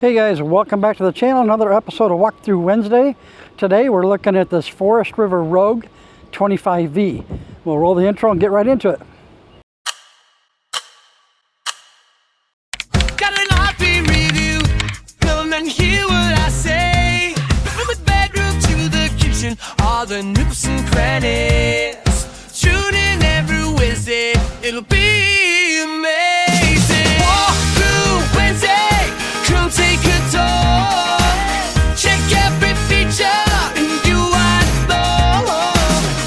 Hey guys, welcome back to the channel. Another episode of Walk Through Wednesday. Today we're looking at this Forest River Rogue 25V. We'll roll the intro and get right into it. Got an RP review, come and hear what I say. From the bedroom to the kitchen, all the nooks and crannies. Tune in every Wednesday, it'll be amazing. Walk through Wednesday, come take a tour. Check every feature and you want more.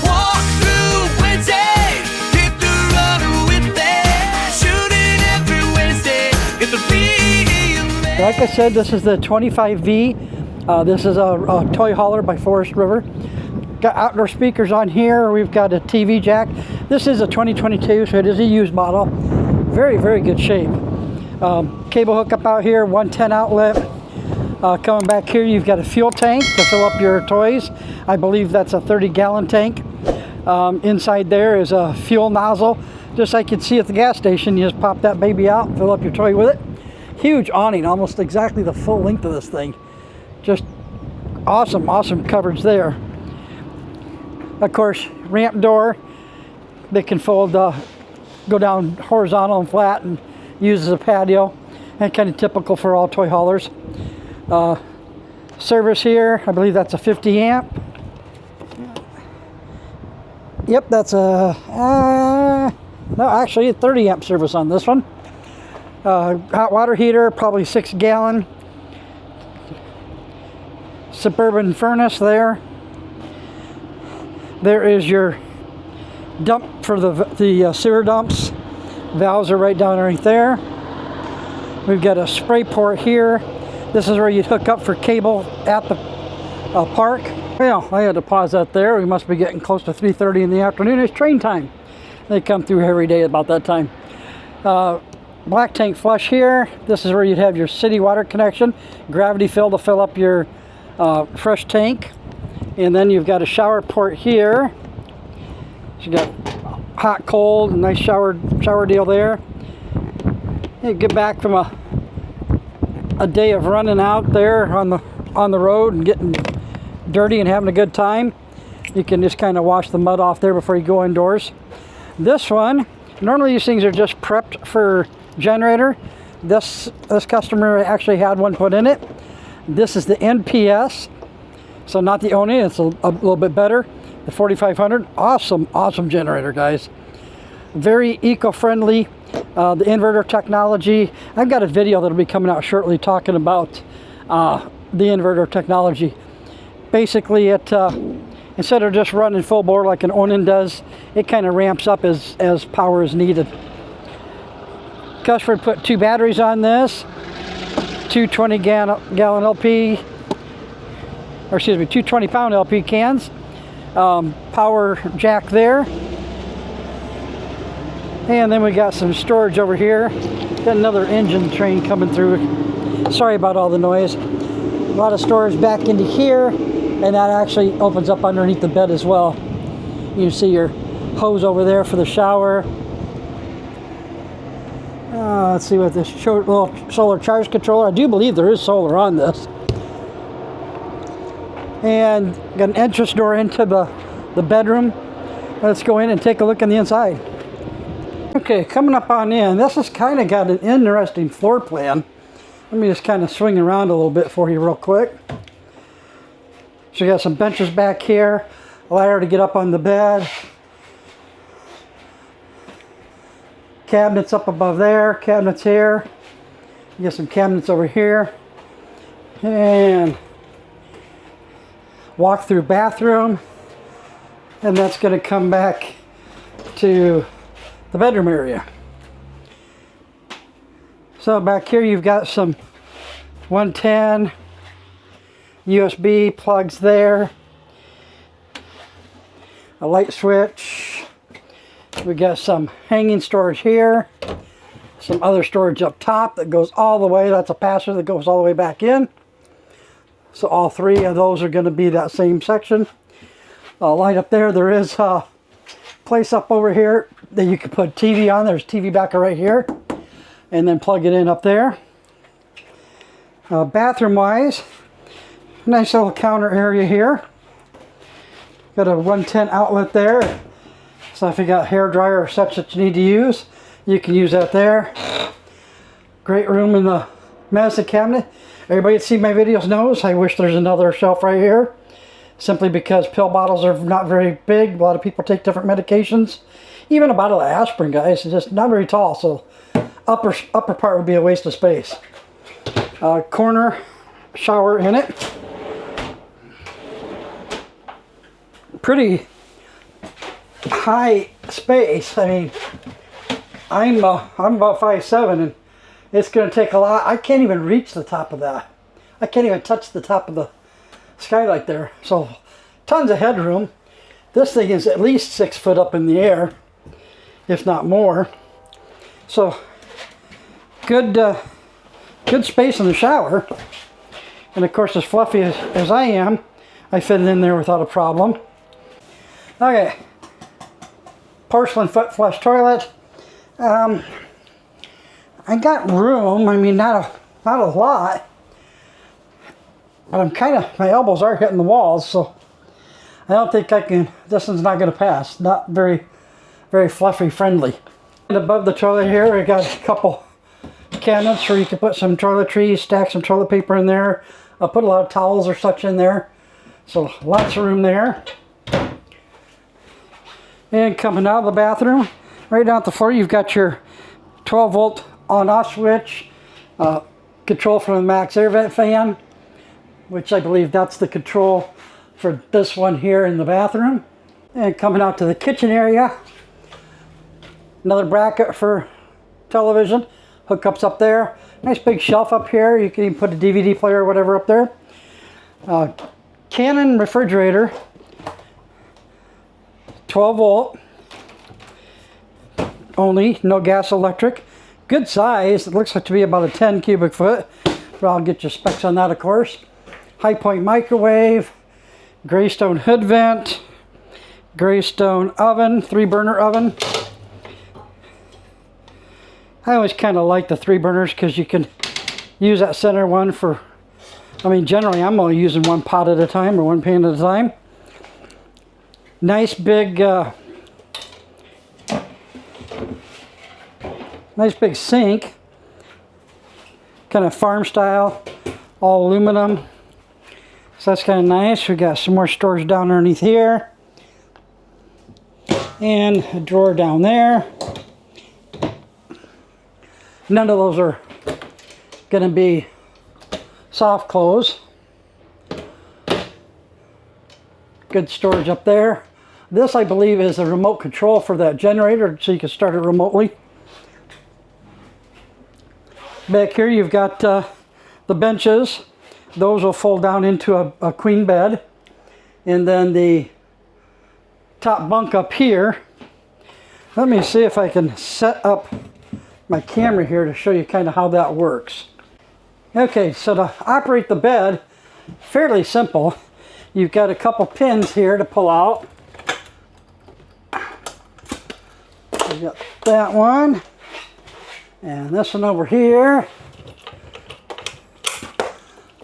Walk through Wednesday, hit the road with it. Tune in every Wednesday, it'll be amazing. Like I said, this is the 25V. This is a toy hauler by Forest River. Got outdoor speakers on here. We've got a TV jack. This is a 2022, so it is a used model. Very, very good shape. Cable hookup out here, 110 outlet. Coming back here, you've got a fuel tank to fill up your toys. I believe that's a 30-gallon tank. Inside there is a fuel nozzle, just like you'd see at the gas station. You just pop that baby out, fill up your toy with it. Huge awning, almost exactly the full length of this thing. Just awesome, awesome coverage there. Of course, ramp door. They can fold, go down horizontal and flat and use as a patio. And kind of typical for all toy haulers. Service here, I believe that's a 50 amp. Yep, that's a, no, actually a 30 amp service on this one. Hot water heater, probably 6-gallon. Suburban furnace there. There is your dump for the sewer dumps. Valves are right down right there. We've got a spray port here. This is where you'd hook up for cable at the park. Well, I had to pause that there. We must be getting close to 3:30 in the afternoon. It's train time. They come through every day about that time. Black tank flush here. This is where you'd have your city water connection. Gravity fill to fill up your fresh tank. And then you've got a shower port here. So you got hot, cold, nice shower deal there. You get back from a day of running out there on the road and getting dirty and having a good time. You can just kind of wash the mud off there before you go indoors. This one, normally these things are just prepped for generator. This customer actually had one put in it. This is the NPS. So not the Oni, it's a little bit better. The 4500, awesome generator, guys. Very eco-friendly. The inverter technology. I've got a video that'll be coming out shortly talking about the inverter technology. Basically, it instead of just running full bore like an Onin does, it kind of ramps up as power is needed. Customer put 2 batteries on this, 2 20-gallon LP. Or excuse me, 2 20-pound LP cans, power jack there, and then we got some storage over here. Got another engine train coming through. Sorry about all the noise. A lot of storage back into here, and that actually opens up underneath the bed as well. You can see your hose over there for the shower. Let's see what this little solar charge controller. I do believe there is solar on this. And got an entrance door into the bedroom. Let's go in and take a look on the inside. Okay, coming up on in, this has kind of got an interesting floor plan. Let me just kind of swing around a little bit for you real quick. So you got some benches back here, a ladder to get up on the bed. Cabinets up above there, cabinets here. You got some cabinets over here. And walk through bathroom, and that's going to come back to the bedroom area. So back here you've got some 110 USB plugs there, a light switch. We got some hanging storage here, some other storage up top that goes all the way. That's a passer that goes all the way back in. So all 3 of those are going to be that same section. Light up there. There is a place up over here that you can put TV on. There's TV backer right here. And then plug it in up there. Bathroom wise, nice little counter area here. Got a 110 outlet there. So if you got hair dryer or such that you need to use, you can use that there. Great room in the medicine cabinet. Everybody that sees my videos knows I wish there's another shelf right here. Simply because pill bottles are not very big. A lot of people take different medications. Even a bottle of aspirin, guys, is just not very tall. So upper part would be a waste of space. Corner shower in it. Pretty high space. I mean, I'm about 5'7", and it's going to take a lot. I can't even reach the top of that. I can't even touch the top of the skylight there. So tons of headroom. This thing is at least 6 foot up in the air, if not more. So good space in the shower. And of course, as fluffy as I am, I fit it in there without a problem. Okay, porcelain foot flush toilet. I got room. I mean, not a lot, but my elbows are hitting the walls, so I don't think I can. This one's not going to pass. Not very fluffy friendly. And above the toilet here, I got a couple cabinets where you can put some toiletries, stack some toilet paper in there. I'll put a lot of towels or such in there, so lots of room there. And coming out of the bathroom, right down at the floor, you've got your 12 volt on-off switch, control from the max air vent fan, which I believe that's the control for this one here in the bathroom. And coming out to the kitchen area, another bracket for television, hookups up there. Nice big shelf up here. You can even put a DVD player or whatever up there. Canon refrigerator, 12 volt only, no gas, electric. Good size. It looks like to be about a 10 cubic foot, but I'll get your specs on that, of course. High point microwave, Greystone hood vent, Greystone oven, 3-burner oven. I always kind of like the 3 burners because you can use that center one for, I mean, generally I'm only using one pot at a time or one pan at a time. Nice big sink, kind of farm style, all aluminum. So that's kind of nice. We got some more storage down underneath here, and a drawer down there. None of those are going to be soft close. Good storage up there. This, I believe, is a remote control for that generator, so you can start it remotely. Back here you've got the benches. Those will fold down into a queen bed. And then the top bunk up here. Let me see if I can set up my camera here to show you kind of how that works. Okay, so to operate the bed, fairly simple. You've got a couple pins here to pull out. We've got that one. And this one over here.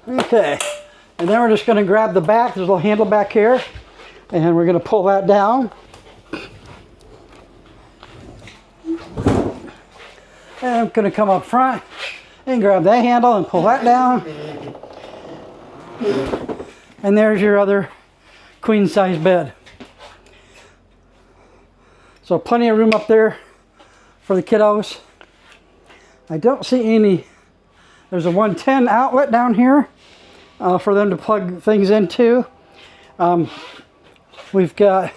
Okay, and then we're just going to grab the back. There's a little handle back here, and we're going to pull that down. And I'm going to come up front and grab that handle and pull that down. And there's your other queen size bed. So plenty of room up there for the kiddos. I don't see any. There's a 110 outlet down here for them to plug things into. We've got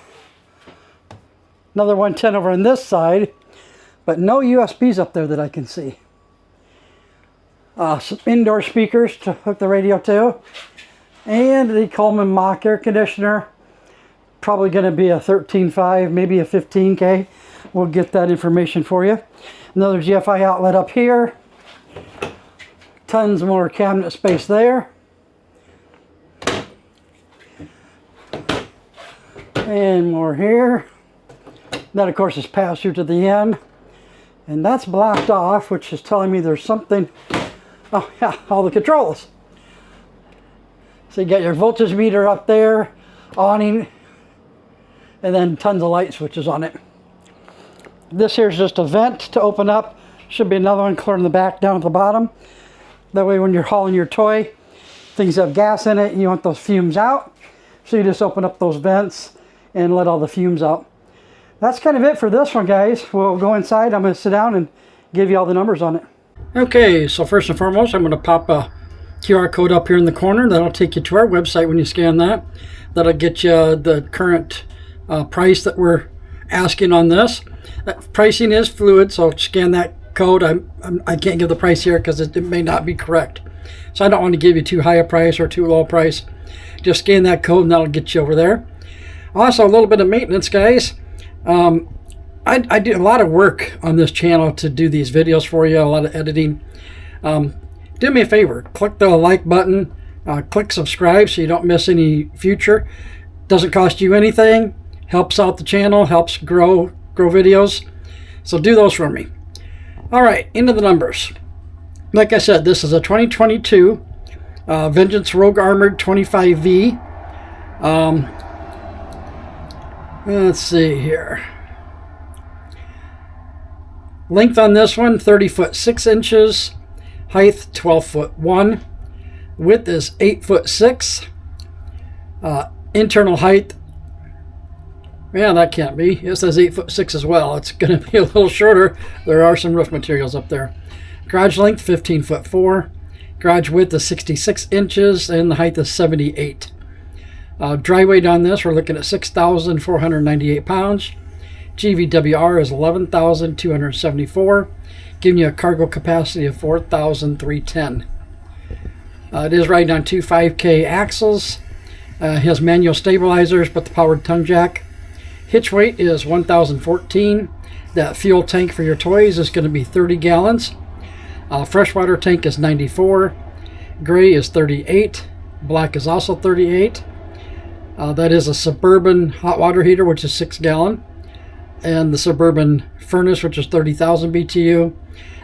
another 110 over on this side, but no USBs up there that I can see. Some indoor speakers to hook the radio to, and the Coleman Mach air conditioner. Probably going to be a 13.5, maybe a 15K. We'll get that information for you. Another GFI outlet up here. Tons more cabinet space there. And more here. That, of course, is passed through to the end. And that's blocked off, which is telling me there's something Oh yeah, all the controls. So you got your voltage meter up there, awning, and then tons of light switches on it. This here is just a vent to open up. Should be another one clear in the back down at the bottom. That way when you're hauling your toy, things have gas in it, you want those fumes out. So you just open up those vents and let all the fumes out. That's kind of it for this one, guys. We'll go inside. I'm going to sit down and give you all the numbers on it. Okay, so first and foremost, I'm going to pop a QR code up here in the corner. That'll take you to our website when you scan that. That'll get you the current price that we're asking on this. Pricing is fluid, so scan that code. I can't give the price here because it may not be correct. So I don't want to give you too high a price or too low a price. Just scan that code and that'll get you over there. Also, a little bit of maintenance, guys. I do a lot of work on this channel to do these videos for you, a lot of editing. Do me a favor, click the like button, click subscribe so you don't miss any future. Doesn't cost you anything, helps out the channel, helps grow videos. So do those for me. All right, into the numbers. Like I said, this is a 2022 Vengeance Rogue Armored 25V. Let's see here. Length on this one, 30 foot 6 inches. Height, 12 foot 1. Width is 8 foot 6. Internal height, yeah, that can't be. It says 8 foot 6 as well. It's going to be a little shorter. There are some roof materials up there. Garage length, 15 foot 4. Garage width is 66 inches, and the height is 78. Dry weight on this, we're looking at 6,498 pounds. GVWR is 11,274, giving you a cargo capacity of 4,310. It is riding on two 5K axles. It has manual stabilizers, but the powered tongue jack. Hitch weight is 1,014. That fuel tank for your toys is going to be 30 gallons. Freshwater tank is 94. Gray is 38. Black is also 38. That is a Suburban hot water heater, which is 6 gallon. And the Suburban furnace, which is 30,000 BTU.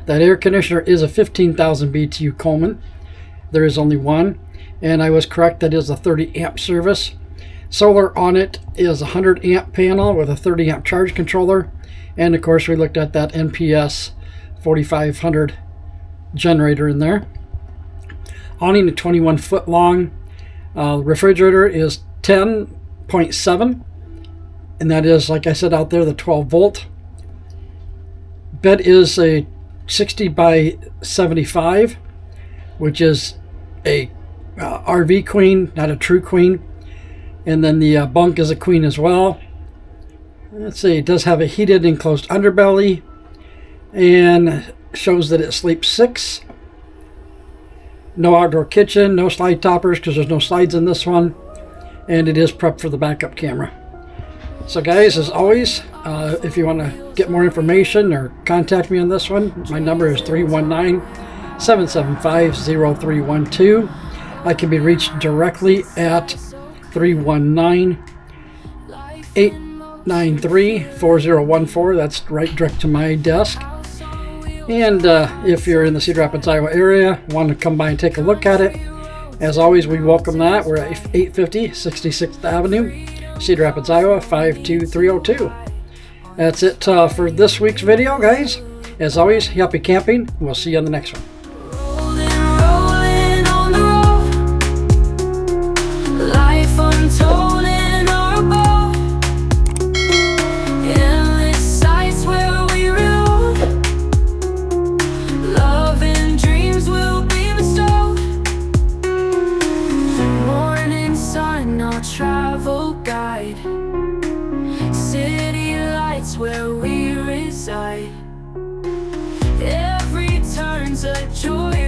That air conditioner is a 15,000 BTU Coleman. There is only one, and I was correct, that is a 30 amp service. Solar on it is a 100 amp panel with a 30 amp charge controller, and of course we looked at that NPS 4500 generator in there. Awning a 21 foot long. Refrigerator is 10.7, and that is, like I said out there, the 12 volt. Bed is a 60 by 75, which is a RV queen, not a true queen. And then the bunk is a queen as well. Let's see, it does have a heated enclosed underbelly, and shows that it sleeps 6. No outdoor kitchen, no slide toppers because there's no slides in this one, and it is prepped for the backup camera. So guys, as always, if you want to get more information or contact me on this one, my number is 319-775-0312. I can be reached directly at 319-893-4014. That's right direct to my desk. And if you're in the Cedar Rapids, Iowa area, want to come by and take a look at it, as always, we welcome that. We're at 850 66th Avenue, Cedar Rapids, Iowa, 52302. That's it for this week's video, guys. As always, happy camping. We'll see you on the next one. Rolling on the road, life untold in our abode, endless sights where we rode, love and dreams will be bestowed. Morning sun, our travel guide, city lights where we reside. Every turn's a joy.